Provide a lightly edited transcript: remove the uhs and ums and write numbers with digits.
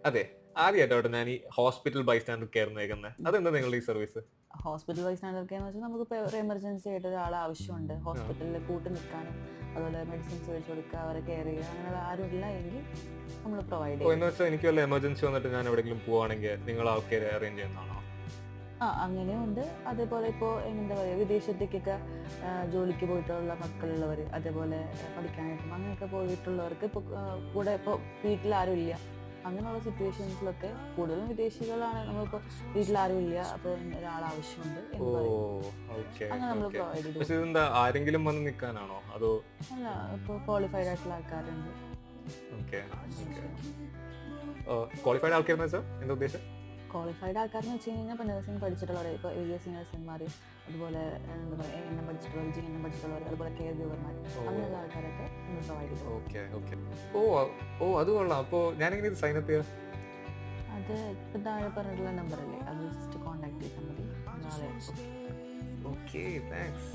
അതെ. ആദ്യമായിട്ടോട്ടെ ഞാൻ ഈ ഹോസ്പിറ്റൽ ബൈസ്റ്റാൻഡർ കെയർ കേൾക്കുന്നത്. അതെന്താ നിങ്ങളുടെ ഈ സർവീസ്? ഹോസ്പിറ്റൽ വൈസ് സ്റ്റാൻഡേർഡ് എന്ന് വെച്ചാൽ നമുക്കിപ്പോൾ ഒരു എമർജൻസി ആയിട്ട് ഒരാളെ ആവശ്യമുണ്ട്, ആ. ഹോസ്പിറ്റലിൽ കൂട്ടി നിൽക്കാനും അതുപോലെ മെഡിസിൻസ് മേടിച്ച് കൊടുക്കുക, അവരെ കെയർ ചെയ്യുക, അങ്ങനെയുള്ള ആരും ഇല്ല എങ്കിൽ നമ്മൾ പ്രൊവൈഡ് ഓ, ചെയ്യും. എന്ന് വെച്ചാൽ എനിക്ക് വല്ല എമർജൻസി വന്നിട്ട് ഞാൻ എവിടെയെങ്കിലും പോവാണെങ്കിൽ നിങ്ങൾ ആൾക്കാരെ അറേഞ്ച് ചെയ്യുന്നതാണോ? ആ, അങ്ങനെയുണ്ട്. അതേപോലെ ഇപ്പോൾ എന്താ പറയുക, വിദേശത്തേക്കൊക്കെ ജോലിക്ക് പോയിട്ടുള്ള മക്കളുള്ളവർ, അതേപോലെ പഠിക്കാനായിട്ടും അങ്ങനെയൊക്കെ പോയിട്ടുള്ളവർക്ക് ഇപ്പോൾ കൂടെ ഇപ്പോൾ വീട്ടിൽ ആരും ഇല്ല, അങ്ങനെയുള്ള സിറ്റുവേഷൻസിലൊക്കെ കൂടുതലും വിദേശികളാണ്. നമ്മളിപ്പോൾ വീട്ടിൽ ആരും ഇല്ല, അപ്പോൾ ഒരാൾ ആവശ്യമുണ്ട് ഓ, എന്ന് പറയും, ഓക്കെ അങ്ങനെ നമ്മൾ ഓക്കെ. പ്രൊവൈഡ് ചെയ്ത് പക്ഷെ കൊടുക്കും. ഇതെന്താ ആരെങ്കിലും വന്ന് നിൽക്കാനാണോ അതോ? അല്ല, ഇപ്പോൾ ക്വാളിഫൈഡ് ആയിട്ടുള്ള ആൾക്കാരുണ്ട്. Okay okay. ക്വാളിഫൈഡ് ആൾക്കാരെന്ന് വെച്ചാൽ എന്താ ഉദ്ദേശം? ക്വാളിഫൈഡ് ആൾക്കാരെന്ന് വെച്ച് കഴിഞ്ഞാൽ ഇപ്പോൾ നഴ്സിംഗ് പഠിച്ചിട്ടുള്ളവർ, ഇപ്പോൾ ASC നഴ്സുമാർ, അതുപോലെ എന്താ പറയുക ANM പഠിച്ചിട്ടുള്ളവർ, GNM പഠിച്ചിട്ടുള്ളവർ, അതുപോലെ കെയർ ഗിവർമാർ, ഓ, അങ്ങനെയുള്ള ആൾക്കാരൊക്കെ നമ്മൾ പ്രൊവൈഡ് ചെയ്തു കൊടുക്കും. Okay okay. ഓ ഓ, അത് കൊള്ളാം. അപ്പോൾ ഞാനെങ്ങനെ ഇത് സൈൻ അപ്പ് ചെയ്യാം? അത് ഇപ്പം താഴെ പറഞ്ഞിട്ടുള്ള നമ്പറല്ലേ, അത് ജസ്റ്റ് കോൺടാക്ട് ചെയ്താൽ മതി, നാളെ. Okay, thanks.